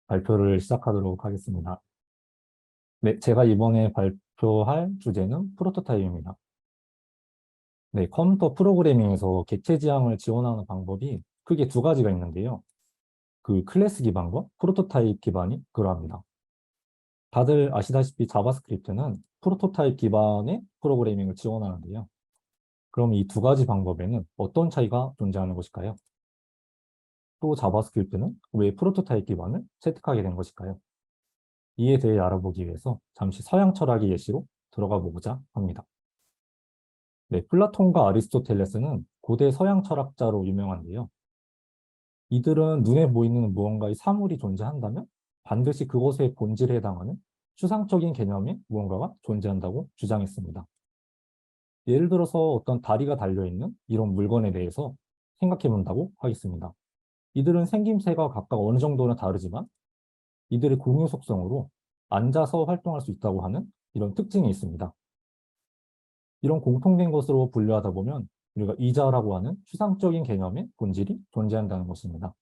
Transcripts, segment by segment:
발표를 시작하도록 하겠습니다. 네, 제가 이번에 발표할 주제는 프로토타입입니다. 네, 컴퓨터 프로그래밍에서 객체 지향을 지원하는 방법이 크게 두 가지가 있는데요. 그 클래스 기반과 프로토타입 기반이 그러합니다. 다들 아시다시피 자바스크립트는 프로토타입 기반의 프로그래밍을 지원하는데요. 그럼 이 두 가지 방법에는 어떤 차이가 존재하는 것일까요? 또 자바스크립트는 왜 프로토타입 기반을 채택하게 된 것일까요? 이에 대해 알아보기 위해서 잠시 서양 철학의 예시로 들어가 보고자 합니다. 네, 플라톤과 아리스토텔레스는 고대 서양 철학자로 유명한데요. 이들은 눈에 보이는 무언가의 사물이 존재한다면 반드시 그것의 본질에 해당하는 추상적인 개념의 무언가가 존재한다고 주장했습니다. 예를 들어서 어떤 다리가 달려있는 이런 물건에 대해서 생각해 본다고 하겠습니다. 이들은 생김새가 각각 어느 정도는 다르지만 이들의 공유 속성으로 앉아서 활동할 수 있다고 하는 이런 특징이 있습니다. 이런 공통된 것으로 분류하다 보면 우리가 이자라고 하는 추상적인 개념의 본질이 존재한다는 것입니다.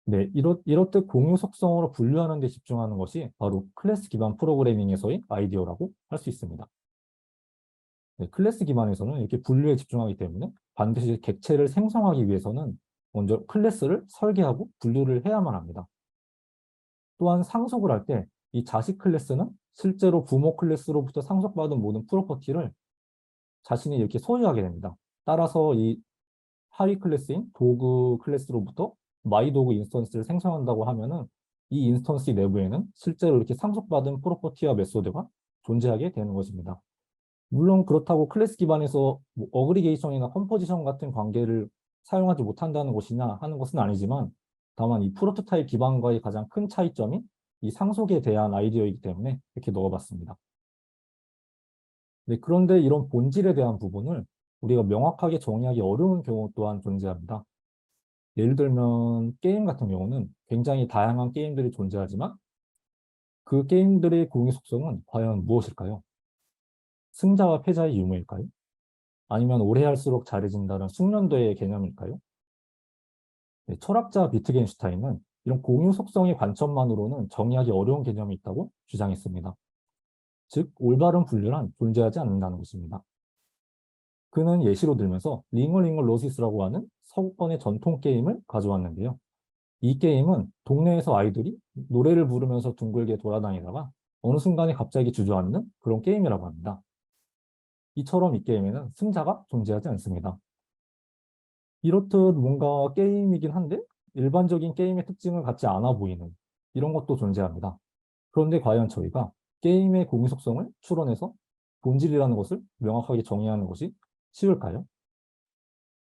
네, 이렇듯 공유 속성으로 분류하는 데 집중하는 것이 바로 클래스 기반 프로그래밍에서의 아이디어라고 할 수 있습니다. 네, 클래스 기반에서는 이렇게 분류에 집중하기 때문에 반드시 객체를 생성하기 위해서는 먼저 클래스를 설계하고 분류를 해야만 합니다. 또한 상속을 할 때 이 자식 클래스는 실제로 부모 클래스로부터 상속받은 모든 프로퍼티를 자신이 이렇게 소유하게 됩니다. 따라서 이 하위 클래스인 도구 클래스로부터 마이 도구 인스턴스를 생성한다고 하면은 이 인스턴스 내부에는 실제로 이렇게 상속받은 프로퍼티와 메소드가 존재하게 되는 것입니다. 물론 그렇다고 클래스 기반에서 뭐 어그리게이션이나 컴포지션 같은 관계를 사용하지 못한다는 것이냐 하는 것은 아니지만 다만 이 프로토타입 기반과의 가장 큰 차이점이 이 상속에 대한 아이디어이기 때문에 이렇게 넣어봤습니다. 네, 그런데 이런 본질에 대한 부분을 우리가 명확하게 정의하기 어려운 경우 또한 존재합니다. 예를 들면 게임 같은 경우는 굉장히 다양한 게임들이 존재하지만 그 게임들의 공유 속성은 과연 무엇일까요? 승자와 패자의 유무일까요? 아니면 오래 할수록 잘해진다는 숙련도의 개념일까요? 네, 철학자 비트겐슈타인은 이런 공유 속성의 관점만으로는 정의하기 어려운 개념이 있다고 주장했습니다. 즉, 올바른 분류란 존재하지 않는다는 것입니다. 그는 예시로 들면서 링어링어 로시스라고 하는 서구권의 전통 게임을 가져왔는데요. 이 게임은 동네에서 아이들이 노래를 부르면서 둥글게 돌아다니다가 어느 순간에 갑자기 주저앉는 그런 게임이라고 합니다. 이처럼 이 게임에는 승자가 존재하지 않습니다. 이렇듯 뭔가 게임이긴 한데 일반적인 게임의 특징을 갖지 않아 보이는 이런 것도 존재합니다. 그런데 과연 저희가 게임의 공유 속성을 추론해서 본질이라는 것을 명확하게 정의하는 것이 쉬울까요?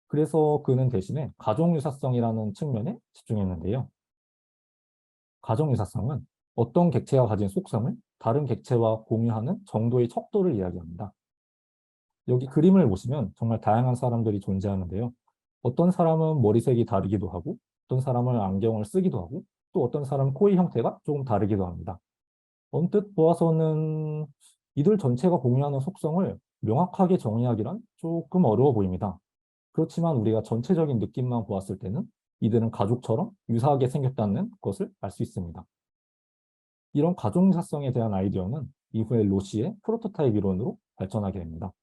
그래서 그는 대신에 가족유사성이라는 측면에 집중했는데요. 가족유사성은 어떤 객체가 가진 속성을 다른 객체와 공유하는 정도의 척도를 이야기합니다. 여기 그림을 보시면 정말 다양한 사람들이 존재하는데요. 어떤 사람은 머리색이 다르기도 하고, 어떤 사람은 안경을 쓰기도 하고, 또 어떤 사람은 코의 형태가 조금 다르기도 합니다. 언뜻 보아서는 이들 전체가 공유하는 속성을 명확하게 정의하기란 조금 어려워 보입니다. 그렇지만 우리가 전체적인 느낌만 보았을 때는 이들은 가족처럼 유사하게 생겼다는 것을 알 수 있습니다. 이런 가족유사성에 대한 아이디어는 이후에 로시의 프로토타입 이론으로 발전하게 됩니다.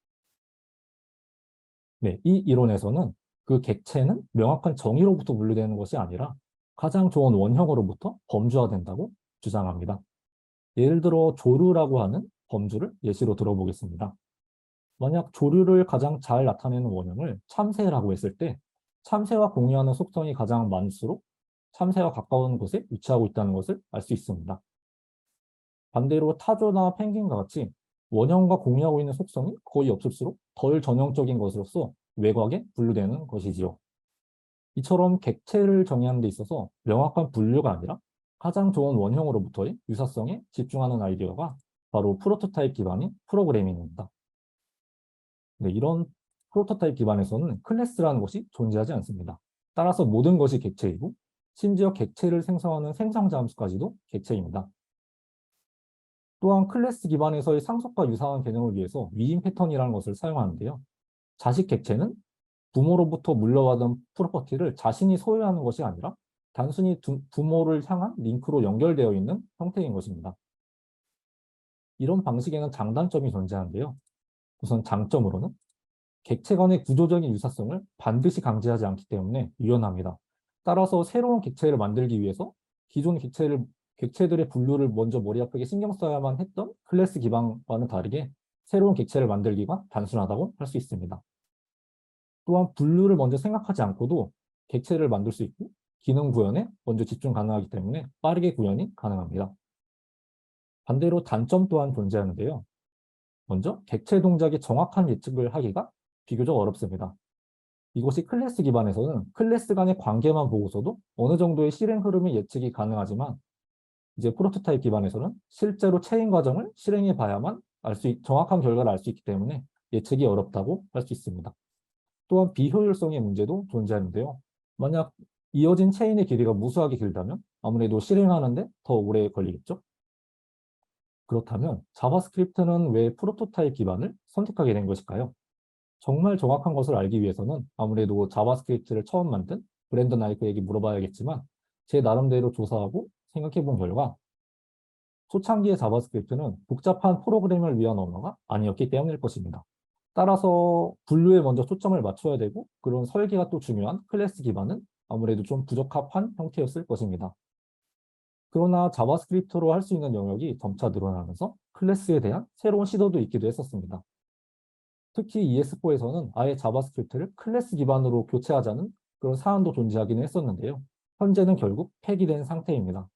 네, 이 이론에서는 그 객체는 명확한 정의로부터 분류되는 것이 아니라 가장 좋은 원형으로부터 범주화된다고 주장합니다. 예를 들어 조류라고 하는 범주를 예시로 들어보겠습니다. 만약 조류를 가장 잘 나타내는 원형을 참새라고 했을 때 참새와 공유하는 속성이 가장 많을수록 참새와 가까운 곳에 위치하고 있다는 것을 알 수 있습니다. 반대로 타조나 펭귄과 같이 원형과 공유하고 있는 속성이 거의 없을수록 덜 전형적인 것으로서 외곽에 분류되는 것이지요. 이처럼 객체를 정의하는 데 있어서 명확한 분류가 아니라 가장 좋은 원형으로부터의 유사성에 집중하는 아이디어가 바로 프로토타입 기반인 프로그래밍입니다. 네, 이런 프로토타입 기반에서는 클래스라는 것이 존재하지 않습니다. 따라서 모든 것이 객체이고 심지어 객체를 생성하는 생성자 함수까지도 객체입니다. 또한 클래스 기반에서의 상속과 유사한 개념을 위해서 위임 패턴이라는 것을 사용하는데요. 자식 객체는 부모로부터 물려받은 프로퍼티를 자신이 소유하는 것이 아니라 단순히 부모를 향한 링크로 연결되어 있는 형태인 것입니다. 이런 방식에는 장단점이 존재하는데요. 우선 장점으로는 객체 간의 구조적인 유사성을 반드시 강제하지 않기 때문에 유연합니다. 따라서 새로운 객체를 만들기 위해서 기존 객체들의 분류를 먼저 머리 아프게 신경 써야만 했던 클래스 기반과는 다르게 새로운 객체를 만들기가 단순하다고 할 수 있습니다. 또한 분류를 먼저 생각하지 않고도 객체를 만들 수 있고 기능 구현에 먼저 집중 가능하기 때문에 빠르게 구현이 가능합니다. 반대로 단점 또한 존재하는데요. 먼저 객체 동작의 정확한 예측을 하기가 비교적 어렵습니다. 이것이 클래스 기반에서는 클래스 간의 관계만 보고서도 어느 정도의 실행 흐름의 예측이 가능하지만 이제 프로토타입 기반에서는 실제로 체인 과정을 실행해 봐야만 정확한 결과를 알 수 있기 때문에 예측이 어렵다고 할 수 있습니다. 또한 비효율성의 문제도 존재하는데요. 만약 이어진 체인의 길이가 무수하게 길다면 아무래도 실행하는데 더 오래 걸리겠죠? 그렇다면 자바스크립트는 왜 프로토타입 기반을 선택하게 된 것일까요? 정말 정확한 것을 알기 위해서는 아무래도 자바스크립트를 처음 만든 브랜든 나이크에게 물어봐야겠지만 제 나름대로 조사하고 생각해 본 결과 초창기의 자바스크립트는 복잡한 프로그램을 위한 언어가 아니었기 때문일 것입니다. 따라서 분류에 먼저 초점을 맞춰야 되고 그런 설계가 또 중요한 클래스 기반은 아무래도 좀 부적합한 형태였을 것입니다. 그러나 자바스크립트로 할 수 있는 영역이 점차 늘어나면서 클래스에 대한 새로운 시도도 있기도 했었습니다. 특히 ES4에서는 아예 자바스크립트를 클래스 기반으로 교체하자는 그런 사안도 존재하기는 했었는데요. 현재는 결국 폐기된 상태입니다.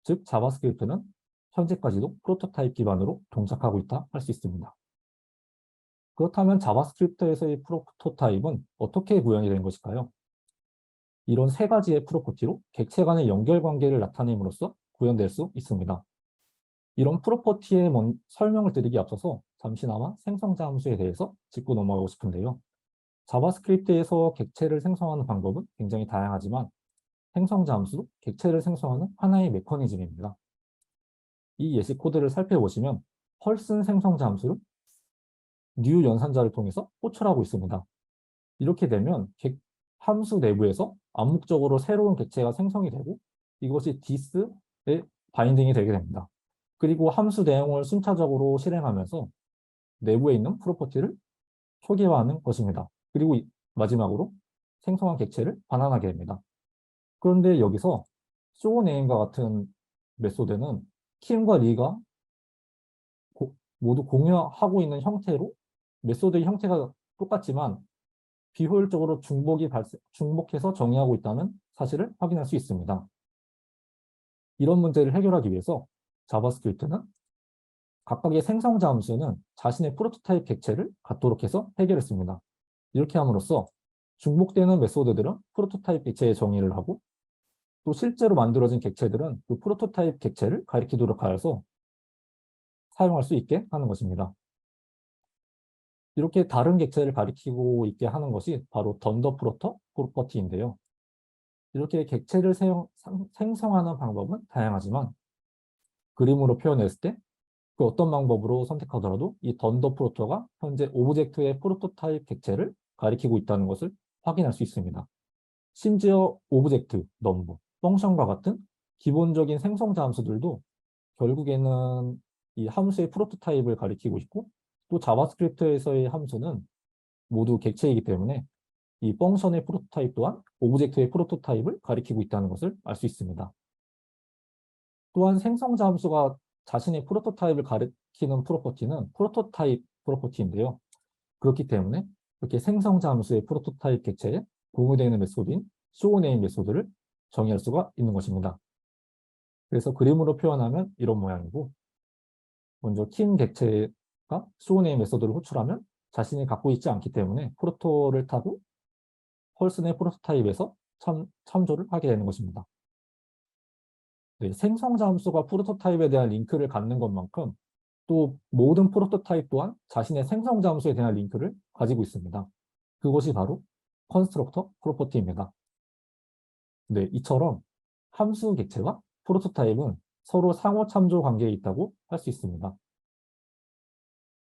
즉 자바스크립트는 현재까지도 프로토타입 기반으로 동작하고 있다 할 수 있습니다. 그렇다면 자바스크립트에서의 프로토타입은 어떻게 구현이 된 것일까요? 이런 세 가지의 프로퍼티로 객체 간의 연결 관계를 나타냄으로써 구현될 수 있습니다. 이런 프로퍼티의 설명을 드리기 앞서서 잠시나마 생성자 함수에 대해서 짚고 넘어가고 싶은데요. 자바스크립트에서 객체를 생성하는 방법은 굉장히 다양하지만 생성자 함수도 객체를 생성하는 하나의 메커니즘입니다. 이 예시 코드를 살펴보시면 펄슨 생성자 함수를 new 연산자를 통해서 호출하고 있습니다. 이렇게 되면 함수 내부에서 암묵적으로 새로운 객체가 생성이 되고 이것이 this에 바인딩이 되게 됩니다. 그리고 함수 내용을 순차적으로 실행하면서 내부에 있는 프로퍼티를 초기화하는 것입니다. 그리고 마지막으로 생성한 객체를 반환하게 됩니다. 그런데 여기서 쇼네임과 같은 메소드는 킴과 리가 모두 공유하고 있는 형태로 메소드의 형태가 똑같지만 비효율적으로 중복해서 정의하고 있다는 사실을 확인할 수 있습니다. 이런 문제를 해결하기 위해서 자바스크립트는 각각의 생성자 함수는 자신의 프로토타입 객체를 갖도록 해서 해결했습니다. 이렇게 함으로써 중복되는 메소드들은 프로토타입 객체의 정의를 하고 또 실제로 만들어진 객체들은 그 프로토타입 객체를 가리키도록 하여서 사용할 수 있게 하는 것입니다. 이렇게 다른 객체를 가리키고 있게 하는 것이 바로 던더 프로퍼티인데요. 이렇게 객체를 생성하는 방법은 다양하지만 그림으로 표현했을 때 그 어떤 방법으로 선택하더라도 이 던더 프로토가 현재 오브젝트의 프로토타입 객체를 가리키고 있다는 것을 확인할 수 있습니다. 심지어 오브젝트, 넘버, 펑션과 같은 기본적인 생성자 함수들도 결국에는 이 함수의 프로토타입을 가리키고 있고 또 자바스크립트에서의 함수는 모두 객체이기 때문에 이 펑션의 프로토타입 또한 오브젝트의 프로토타입을 가리키고 있다는 것을 알 수 있습니다. 또한 생성자 함수가 자신의 프로토타입을 가리키는 프로퍼티는 프로토타입 프로퍼티인데요. 그렇기 때문에 이렇게 생성자 함수의 프로토타입 객체에 공유되어 있는 메소드인 showName 메소드를 정의할 수가 있는 것입니다. 그래서 그림으로 표현하면 이런 모양이고 먼저 킴 객체가 showName 메소드를 호출하면 자신이 갖고 있지 않기 때문에 프로토를 타고 펄슨의 프로토타입에서 참조를 하게 되는 것입니다. 네, 생성자 함수가 프로토타입에 대한 링크를 갖는 것만큼 또 모든 프로토타입 또한 자신의 생성자 함수에 대한 링크를 가지고 있습니다. 그것이 바로 컨스트럭터 프로퍼티입니다. 네, 이처럼 함수 객체와 프로토타입은 서로 상호 참조 관계에 있다고 할 수 있습니다.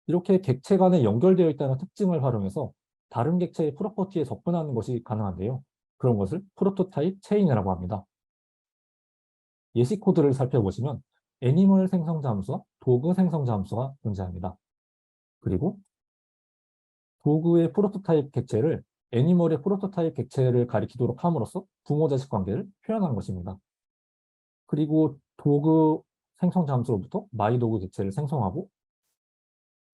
이렇게 객체 간에 연결되어 있다는 특징을 활용해서 다른 객체의 프로퍼티에 접근하는 것이 가능한데요. 그런 것을 프로토타입 체인이라고 합니다. 예시 코드를 살펴보시면 애니멀 생성자 함수와 도구 생성자 함수가 존재합니다. 그리고 도구의 프로토타입 객체를 애니멀의 프로토타입 객체를 가리키도록 함으로써 부모-자식 관계를 표현한 것입니다. 그리고 도구 생성자 함수로부터 마이도구 객체를 생성하고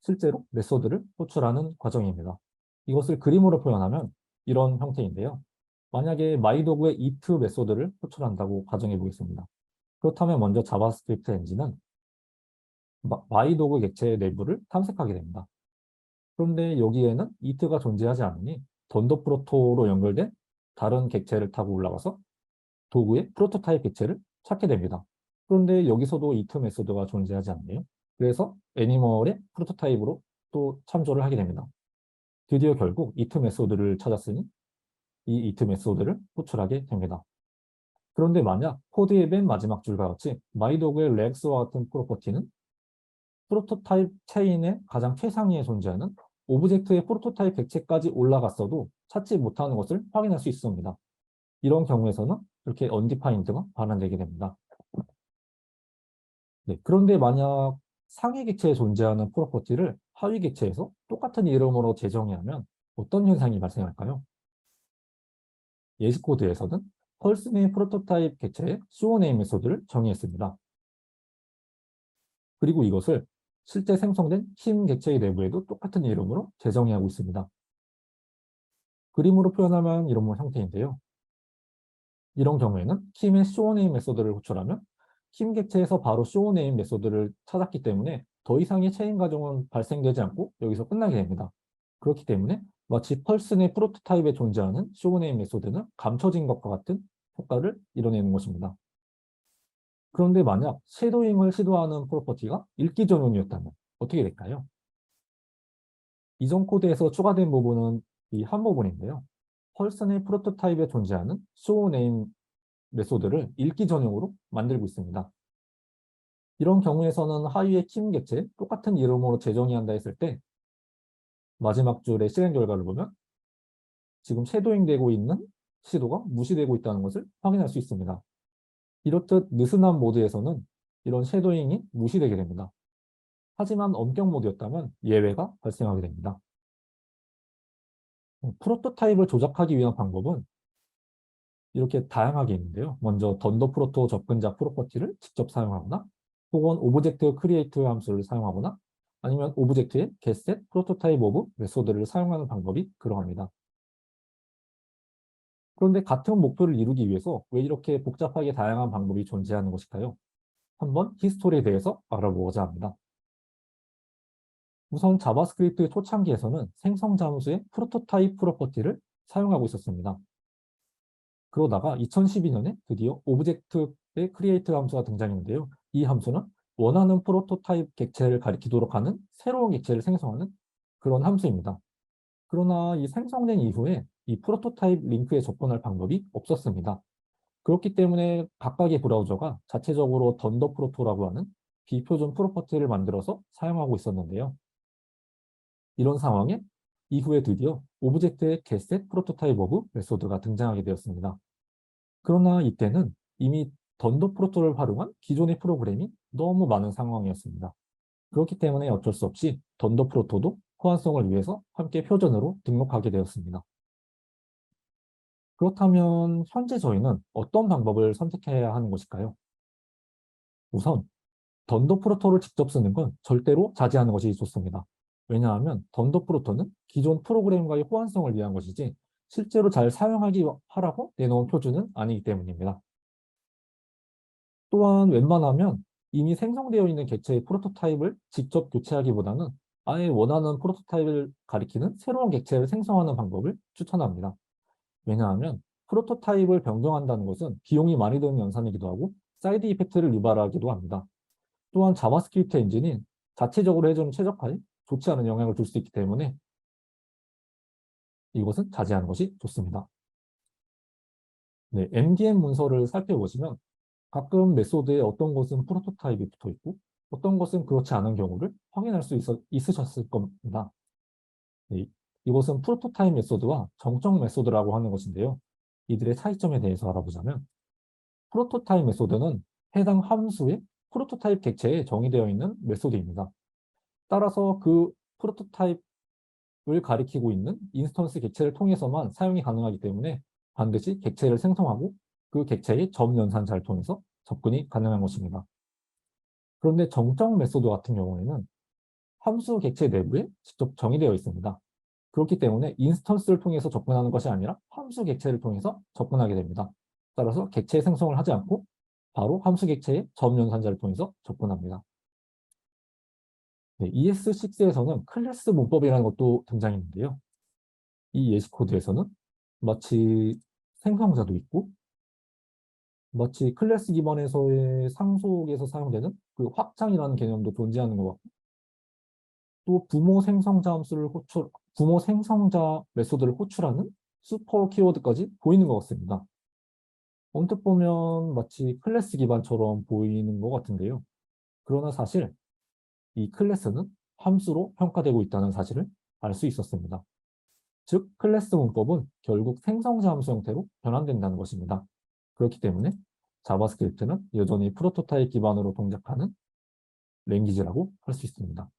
실제로 메소드를 호출하는 과정입니다. 이것을 그림으로 표현하면 이런 형태인데요. 만약에 마이도구의 it 메소드를 호출한다고 가정해 보겠습니다. 그렇다면 먼저 자바스크립트 엔진은 마이도구 객체의 내부를 탐색하게 됩니다. 그런데 여기에는 it가 존재하지 않으니 던더프로토로 연결된 다른 객체를 타고 올라가서 도구의 프로토타입 객체를 찾게 됩니다. 그런데 여기서도 it 메소드가 존재하지 않네요. 그래서 애니멀의 프로토타입으로 또 참조를 하게 됩니다. 드디어 결국 it 메소드를 찾았으니 이 it 메소드를 호출하게 됩니다. 그런데 만약 코드의 맨 마지막 줄과 같이 마이도그의 렉스와 같은 프로퍼티는 프로토타입 체인의 가장 최상위에 존재하는 오브젝트의 프로토타입 객체까지 올라갔어도 찾지 못하는 것을 확인할 수 있습니다. 이런 경우에서는 이렇게 undefined가 반환되게 됩니다. 네, 그런데 만약 상위 객체에 존재하는 프로퍼티를 하위 객체에서 똑같은 이름으로 재정의하면 어떤 현상이 발생할까요? 예시 코드에서는 펄스네임 프로토타입 객체의 shoName 메소드를 정의했습니다. 그리고 이것을 실제 생성된 킴 객체의 내부에도 똑같은 이름으로 재정의하고 있습니다. 그림으로 표현하면 이런 형태인데요. 이런 경우에는 킴의 shoName 메소드를 호출하면 킴 객체에서 바로 shoName 메소드를 찾았기 때문에 더 이상의 체인 과정은 발생되지 않고 여기서 끝나게 됩니다. 그렇기 때문에 마치 펄슨의 프로토타입에 존재하는 shoName 메소드는 감춰진 것과 같은 효과를 이뤄내는 것입니다. 그런데 만약 섀도잉을 시도하는 프로퍼티가 읽기 전용이었다면 어떻게 될까요? 이전 코드에서 추가된 부분은 이 한 부분인데요. 펄슨의 프로토타입에 존재하는 shoName 메소드를 읽기 전용으로 만들고 있습니다. 이런 경우에서는 하위의 킴 객체 똑같은 이름으로 재정의한다 했을 때 마지막 줄의 실행 결과를 보면 지금 섀도잉 되고 있는 시도가 무시되고 있다는 것을 확인할 수 있습니다. 이렇듯 느슨한 모드에서는 이런 섀도잉이 무시되게 됩니다. 하지만 엄격 모드였다면 예외가 발생하게 됩니다. 프로토타입을 조작하기 위한 방법은 이렇게 다양하게 있는데요. 먼저 던더프로토 접근자 프로퍼티를 직접 사용하거나 혹은 오브젝트 크리에이트 함수를 사용하거나 아니면 오브젝트의 getSet 프로토타입 오브 메소드를 사용하는 방법이 그러합니다. 그런데 같은 목표를 이루기 위해서 왜 이렇게 복잡하게 다양한 방법이 존재하는 것일까요? 한번 히스토리에 대해서 알아보고자 합니다. 우선 자바스크립트 초창기에서는 생성 잠수의 프로토타입 프로퍼티를 사용하고 있었습니다. 그러다가 2012년에 드디어 오브젝트의 크리에이트 함수가 등장했는데요. 이 함수는 원하는 프로토타입 객체를 가리키도록 하는 새로운 객체를 생성하는 그런 함수입니다. 그러나 이 생성된 이후에 이 프로토타입 링크에 접근할 방법이 없었습니다. 그렇기 때문에 각각의 브라우저가 자체적으로 던더프로토라고 하는 비표준 프로퍼티를 만들어서 사용하고 있었는데요. 이런 상황에 이후에 드디어 오브젝트의 getSet 프로토타입 오브 메소드가 등장하게 되었습니다. 그러나 이때는 이미 던더프로토를 활용한 기존의 프로그램이 너무 많은 상황이었습니다. 그렇기 때문에 어쩔 수 없이 던더프로토도 호환성을 위해서 함께 표준으로 등록하게 되었습니다. 그렇다면 현재 저희는 어떤 방법을 선택해야 하는 것일까요? 우선 던더프로토를 직접 쓰는 건 절대로 자제하는 것이 좋습니다. 왜냐하면 던더프로토는 기존 프로그램과의 호환성을 위한 것이지 실제로 잘 사용하기 하라고 내놓은 표준은 아니기 때문입니다. 또한 웬만하면 이미 생성되어 있는 객체의 프로토타입을 직접 교체하기보다는 아예 원하는 프로토타입을 가리키는 새로운 객체를 생성하는 방법을 추천합니다. 왜냐하면 프로토타입을 변경한다는 것은 비용이 많이 드는 연산이기도 하고 사이드 이펙트를 유발하기도 합니다. 또한 자바스크립트 엔진이 자체적으로 해주는 최적화에 좋지 않은 영향을 줄 수 있기 때문에 이것은 자제하는 것이 좋습니다. 네, MDM 문서를 살펴보시면 가끔 메소드에 어떤 것은 프로토타입이 붙어 있고 어떤 것은 그렇지 않은 경우를 확인할 수 있으셨을 겁니다. 네, 이것은 프로토타입 메소드와 정적 메소드라고 하는 것인데요. 이들의 차이점에 대해서 알아보자면 프로토타입 메소드는 해당 함수의 프로토타입 객체에 정의되어 있는 메소드입니다. 따라서 그 프로토타입을 가리키고 있는 인스턴스 객체를 통해서만 사용이 가능하기 때문에 반드시 객체를 생성하고 그 객체의 점 연산자를 통해서 접근이 가능한 것입니다. 그런데 정적 메소드 같은 경우에는 함수 객체 내부에 직접 정의되어 있습니다. 그렇기 때문에 인스턴스를 통해서 접근하는 것이 아니라 함수 객체를 통해서 접근하게 됩니다. 따라서 객체 생성을 하지 않고 바로 함수 객체의 점 연산자를 통해서 접근합니다. 네, ES6에서는 클래스 문법이라는 것도 등장했는데요. 이 예시 코드에서는 마치 생성자도 있고 마치 클래스 기반에서의 상속에서 사용되는 그 확장이라는 개념도 존재하는 것 같고 또 부모 생성자 메소드를 호출하는 슈퍼 키워드까지 보이는 것 같습니다. 언뜻 보면 마치 클래스 기반처럼 보이는 것 같은데요. 그러나 사실 이 클래스는 함수로 평가되고 있다는 사실을 알 수 있었습니다. 즉, 클래스 문법은 결국 생성자 함수 형태로 변환된다는 것입니다. 그렇기 때문에 자바스크립트는 여전히 프로토타입 기반으로 동작하는 랭귀지라고 할 수 있습니다.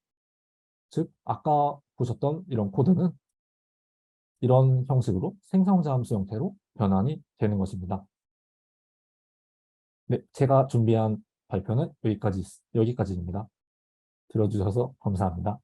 즉, 아까 보셨던 이런 코드는 이런 형식으로 생성자 함수 형태로 변환이 되는 것입니다. 네, 제가 준비한 발표는 여기까지입니다. 들어주셔서 감사합니다.